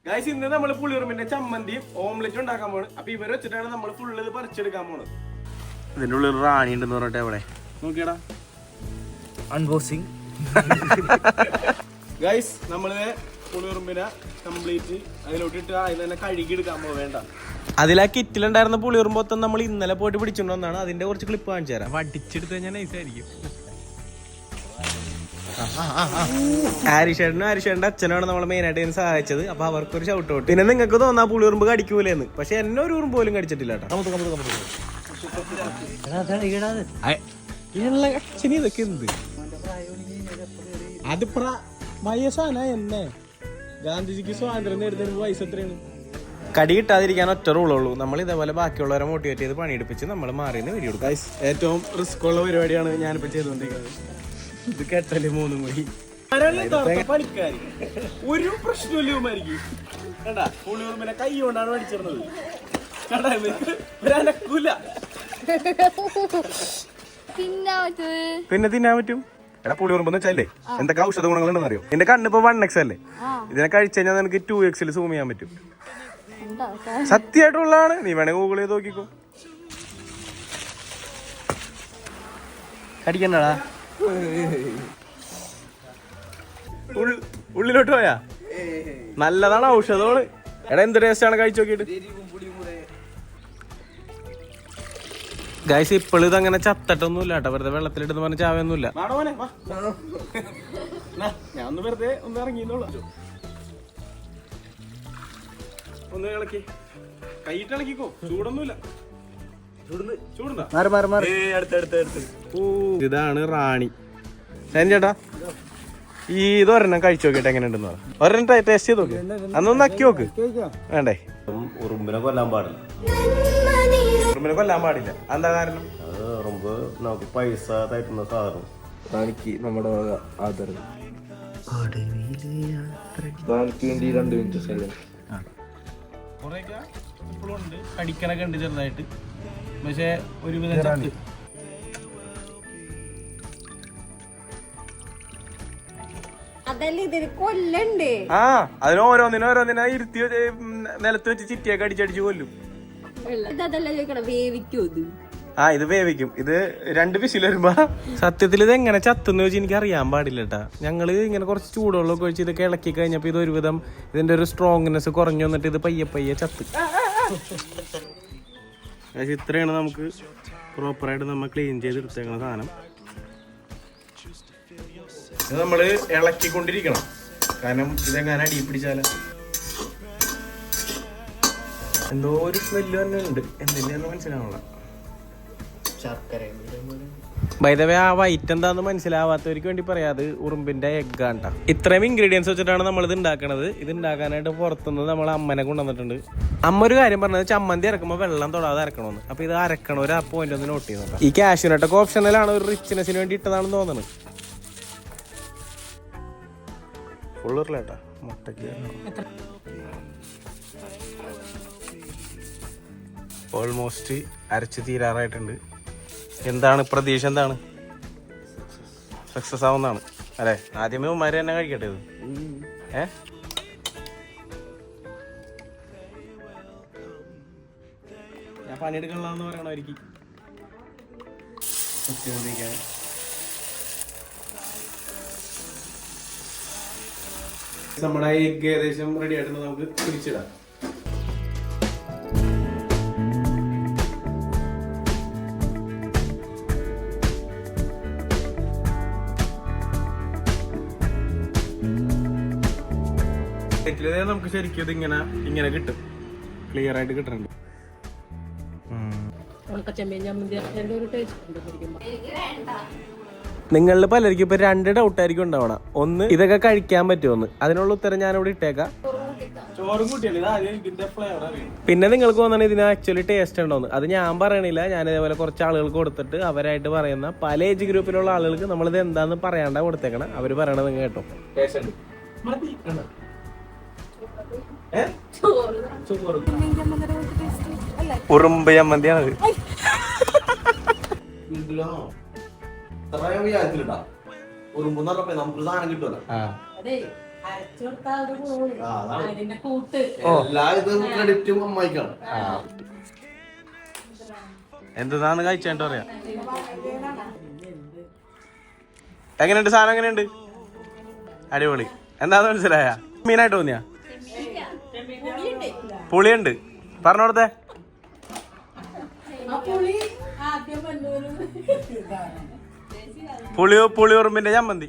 Guys ഇന്ന് നമ്മൾ പുളിയുറുമ്പിന്റെ ചമ്മന്തിയും ഓംലെറ്റും ഉണ്ടാക്കാൻ പോണ്. അപ്പൊ ഇവരെ വെച്ചിട്ടാണ് നമ്മൾ ഫുള്ള് ഇത് പറിച്ചെടുക്കാൻ പോണത്. ഇതിന്റെ ഉള്ളിൽ റാണി ഉണ്ടെന്ന് പറഞ്ഞിട്ട് എവിടെ നോക്കിയടാ അൺബോക്സിങ്. ഗൈസ് നമ്മള് പുളിയുറുമ്പിനെ കംപ്ലീറ്റ് അതിലോട്ടിട്ട് അതിൽ തന്നെ കഴുകി എടുക്കാൻ പോവേണ്ട. അതിൽ ആ കിറ്റിലുണ്ടായിരുന്ന പുളിയുറുമ്പൊത്തം നമ്മൾ ഇന്നലെ പോയിട്ട് പിടിച്ചോണ്ടാണ്. അതിന്റെ കുറച്ച് ക്ലിപ്പ് കാണിച്ചു തരാം. വടിച്ചെടുത്ത് കഴിഞ്ഞാൽ നൈസായിരിക്കും. ആരിഷേട്ടന്റെ അച്ഛനാണ് നമ്മളെ മെയിനായിട്ട് ഇതിന് സഹായിച്ചത്. അപ്പൊ അവർക്കൊരു ഷൗട്ട് ഔട്ട്. പിന്നെ നിങ്ങൾക്ക് തോന്നാ പുളിയുറുമ്പ് കടിക്കൂലെന്ന്, പക്ഷെ എന്നെ ഒരു ഉറുമ്പ് പോലും കടിച്ചിട്ടില്ല കേട്ടോ. ഇതൊക്കെ എന്ത് അത് വയസ്സാന എന്നെ ഗാന്ധിജിക്ക് സ്വാതന്ത്ര്യം നേടുന്നതിന് വയസ്സ് എത്രയാണ്? കടി കിട്ടാതിരിക്കാൻ ഒറ്റ റൂളുള്ളൂ. നമ്മൾ ഇതേപോലെ ബാക്കിയുള്ളവരെ മോട്ടിവേറ്റ് ചെയ്ത് പണിയെടുപ്പിച്ച് നമ്മൾ മാറിയെന്ന് വീഡിയോ എടുക്കും. ഏറ്റവും റിസ്ക് ഉള്ള പരിപാടിയാണ് ഞാനിപ്പോ ചെയ്തുകൊണ്ടിരിക്കുന്നത്. ഇത് കേട്ടല്ലേ മൂന്നും കൂടി പണിക്കാരി ഒരു പ്രശ്നമില്ലമായിരിക്കും. കണ്ടാ പുളിയുറുമ്പിനെ കൈ കൊണ്ടാണ് പഠിച്ചിരുന്നത്. പിന്നെ തിന്നാൻ പറ്റും. എടാ പുളിയുറുമ്പെന്ന് വെച്ചല്ലേ എന്തൊക്കെ ഔഷധ ഗുണങ്ങളുണ്ടെന്ന് അറിയോ? എന്റെ കണ്ണിപ്പോ 1x അല്ലേ, ഇതിനെ കഴിച്ചു കഴിഞ്ഞാൽ നിനക്ക് 2x സൂം ചെയ്യാൻ പറ്റും. സത്യമായിട്ടുള്ളതാണ്. നീ വേണേ ഗൂഗിൾ ചെയ്ത് നോക്കിക്കോ. കടിക്കണ്ടടാ. ഉള്ളിലോട്ട് പോയാ നല്ലതാണ് ഔഷധമാണ്. എടാ എന്ത് ടേസ്റ്റ് ആണ് കഴിച്ചു നോക്കിട്ട്. ഗൈസ് ഇപ്പോഴും ഇതങ്ങനെ ചത്തട്ടൊന്നുമില്ല കേട്ടോ. വെറുതെ വെള്ളത്തിലിട്ട് പറഞ്ഞ ചാവയൊന്നുമില്ല. ഞാൻ ഒന്ന് വെറുതെ ഒന്ന് ഇറങ്ങിയെന്നുള്ളൂ. ഒന്ന് ഇളക്കി കൈയിട്ട് ഇളക്കിക്കോ. ചൂടൊന്നുമില്ല. ഇതാണ് റാണി. ചേട്ടാ ഈ ഇതൊരെണ്ണം കഴിച്ചു നോക്കിട്ട് എങ്ങനെ ഉണ്ടെന്ന് പറ. ഒരെണ്ണം ടേസ്റ്റ് ചെയ്ത് നോക്ക്. അന്നൊന്ന് നക്കി നോക്ക്. വേണ്ടേ? ഉറുമ്പിനെ കൊല്ലാൻ പാടില്ല. ഉറുമ്പിനെ കൊല്ലാൻ പാടില്ല. എന്താ കാരണം? അത് ഉറുമ്പ് നമുക്ക് പൈസ തരുന്ന സാധനം. തനിക്ക് നമ്മുടെ ആദരവ്. തനിക്ക് വേണ്ടി 2 മിനിറ്റ് സ്ഥലം കുറെയൊക്കെ ഇപ്പോഴും ഉണ്ട്. കടിക്കണൊക്കെ ഉണ്ട് ചെറുതായിട്ട്. പക്ഷെ ഒരുവിധം ചത്ത്. ആ അതിന് ഓരോന്നിനെ ഇരുത്തി നിലത്ത് വെച്ച് ചിറ്റിയൊക്കെ അടിച്ചടിച്ച് കൊല്ലും. ആ ഇത് വേവിക്കും. ഇത് 2 വിസിൽ വരുമ്പോ സത്യത്തിൽ ഇത് എങ്ങനെ ചത്തുന്ന് വെച്ച് എനിക്ക് അറിയാൻ പാടില്ല കേട്ടാ. ഞങ്ങള് ഇങ്ങനെ കുറച്ച് ചൂടുവെള്ളമൊക്കെ ഒഴിച്ച് ഇതൊക്കെ ഇളക്കി കഴിഞ്ഞപ്പോ ഇത് ഒരുവിധം ഇതിന്റെ ഒരു സ്ട്രോങ്നെസ് കുറഞ്ഞു വന്നിട്ട് ഇത് പയ്യെ ചത്ത്. പക്ഷെ ഇത്രയാണ് നമുക്ക് പ്രോപ്പറായിട്ട് നമ്മൾ ക്ലീൻ ചെയ്ത് എടുത്തേക്കുന്ന സാധനം. ഇത് നമ്മള് ഇളക്കിക്കൊണ്ടിരിക്കണം. കാരണം ഇതെങ്ങനെ അടി പിടിച്ചാല എന്തോ ഒരു സ്മെല്ല് തന്നെ ഉണ്ട്. എന്തിനാന്ന് മനസ്സിലാവണ. ബൈ ദ വേ ആ വൈറ്റ് എന്താന്ന് മനസ്സിലാവാത്തവർക്ക് വേണ്ടി പറയാത് ഉറുമ്പിന്റെ എഗ്ഗാണ്ട. ഇത്രയും ഇൻഗ്രീഡിയൻസ് വെച്ചിട്ടാണ് നമ്മൾ ഇത് ഉണ്ടാക്കണത്. ഇത് ഉണ്ടാക്കാനായിട്ട് പുറത്തുനിന്ന് നമ്മൾ അമ്മനെ കൊണ്ടുവന്നിട്ടുണ്ട്. അമ്മ ഒരു കാര്യം പറഞ്ഞത് ചമ്മന്തി ഇറക്കുമ്പോൾ വെള്ളം തൊടാതെ ഇറക്കണമെന്ന്. അപ്പൊ ഇത് അരക്കണം. ഒരു പോയിന്റ് ഒന്ന് നോട്ട് ചെയ്യുന്നുണ്ട്. ഈ കാഷ്യൂനട്ടൊക്കെ ഓപ്ഷനിലാണ്, ഒരു റിച്ച്നെസ്സിന് വേണ്ടി ഇട്ടതാണെന്ന് തോന്നുന്നത്. ഫുള്ളിലേട്ടാ മുട്ടയ്ക്ക് ഓൾമോസ്റ്റ് അരച്ച് തീരാറായിട്ടുണ്ട്. എന്താണ് പ്രതീക്ഷ? എന്താണ് സക്സസ് ആവുന്നതാണ് അല്ലെ? ആദ്യമേ ഉമ്മാര് തന്നെ കഴിക്കട്ടെ ഇത്. ഞാൻ പണിയെടുക്കണമെന്ന് പറയണമായിരിക്കും. നമ്മുടെ എഗ് ഏകദേശം റെഡി ആയിട്ട് നമുക്ക് തിരിച്ചിടാം. നമുക്ക് ശരിക്കും ഇത് ഇങ്ങനെ കിട്ടും. ക്ലിയർ ആയിട്ട് കിട്ടുന്നുണ്ട്. നിങ്ങളിൽ പലർക്കും ഇപ്പൊ 2 ഡൗട്ട് ആയിരിക്കും ഉണ്ടാവണം. ഒന്ന്, ഇതൊക്കെ കഴിക്കാൻ പറ്റുമെന്ന്. അതിനുള്ള ഉത്തരം ഞാനിവിടെ ഇട്ടേക്കാം. പിന്നെ നിങ്ങൾക്ക് തോന്നണം ഇതിന് ആക്ച്വലി ടേസ്റ്റ് ഉണ്ടോന്ന്. അത് ഞാൻ പറയണില്ല. ഞാൻ ഇതേപോലെ കുറച്ച് ആളുകൾക്ക് കൊടുത്തിട്ട് അവരായിട്ട് പറയുന്ന പല ഏജ് ഗ്രൂപ്പിലുള്ള ആളുകൾക്ക് നമ്മളിത് എന്താന്ന് പറയാണ്ടാ കൊടുത്തേക്കണം. അവര് പറയണത് നിങ്ങൾ കേട്ടോ. ഉറുമ്പ് ചമ്മന്തിയാണത്. ഉറുമ്പ് നമുക്കൊരു സാധനം കിട്ടുമല്ലോ. എന്താണ് കഴിച്ചേണ്ട പറയാ. എങ്ങനെയുണ്ട് സാധനം? എങ്ങനെയുണ്ട്? അടിപൊളി. എന്താന്ന് മനസ്സിലായ? മീനായിട്ട് തോന്നിയാ? പുളിയുണ്ട്. പറഞ്ഞോടത്തെ പുളിയുറുമ്പിന്റെ ചമ്മന്തി.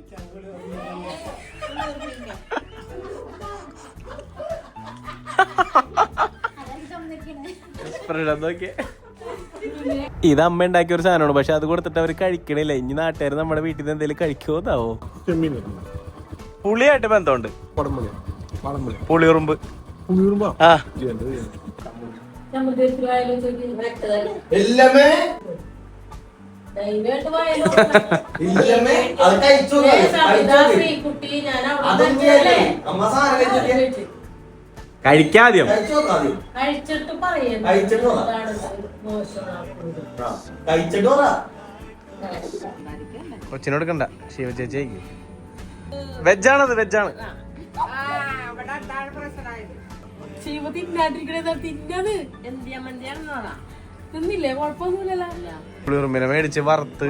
ഇത് അമ്മ ഉണ്ടാക്കിയ ഒരു സാധനമാണ്, പക്ഷെ അത് കൊടുത്തിട്ട് അവർ കഴിക്കണില്ല. ഇനി നാട്ടുകാർ നമ്മുടെ വീട്ടിൽ നിന്ന് എന്തെങ്കിലും കഴിക്കുമോന്നാവോ? പുളിയായിട്ട് ബന്ധമുണ്ട്. പുളിയുറുമ്പ്. ആ കഴിക്കാദ്യം കൊച്ചിനോട് കണ്ട ശിവ ചേച്ചി. വെജാണത്, വെജാണ്. പുളിയുറുമ്പിനെ മേടിച്ച് വറുത്ത്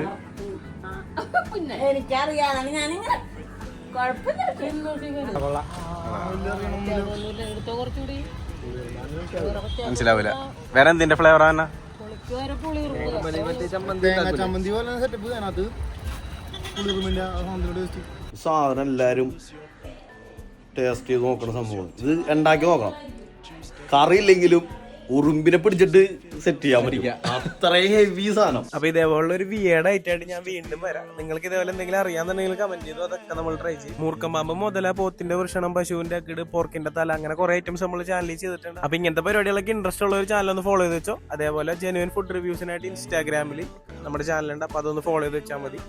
എനിക്കറിയാതാണ് ഞാൻ മനസ്സിലാവില്ല. വേറെ എന്തിന്റെ ഫ്ലേവർ ആണ്? സാധനം എല്ലാരും ടേസ്റ്റ് ചെയ്ത് നോക്കണ സംഭവം. ഇത് ഉണ്ടാക്കി നോക്കണം. കറി ഇല്ലെങ്കിലും ഉറുമ്പിനെ പിടിച്ചിട്ട് സെറ്റ് ചെയ്യാൻ പറ്റില്ല, അത്രയും ഹെവി സാധനം. അപ്പൊ ഇതേപോലുള്ള ഒരു വിയേഡ് ആയിട്ടായിട്ട് ഞാൻ വീണ്ടും വരാം. നിങ്ങൾക്ക് ഇതേപോലെ എന്തെങ്കിലും അറിയാന്നുണ്ടെങ്കിൽ കമന്റ് ചെയ്തു, അതൊക്കെ നമ്മൾ ട്രൈ ചെയ്യും. മൂർക്കം പാമ്പ് മുതല, പോത്തിന്റെ വൃഷണം, പശുവിന്റെ അക്കിട്, പോർക്കിന്റെ തല, അങ്ങനെ കുറെ ഐറ്റംസ് നമ്മൾ ചാനലിൽ ചെയ്തിട്ടുണ്ട്. അപ്പൊ ഇങ്ങനത്തെ പരിപാടികളൊക്കെ ഇൻട്രസ്റ്റ് ഉള്ള ഒരു ചാനൽ ഒന്ന് ഫോളോ ചെയ്ത് വെച്ചോ. അതേപോലെ ജെന്യുവൻ ഫുഡ് റിവ്യൂസിനായിട്ട് ഇൻസ്റ്റാഗ്രാമിൽ നമ്മുടെ ചാനലുണ്ട്, അപ്പൊ അതൊന്ന് ഫോളോ ചെയ്ത് വെച്ചാൽ മതി.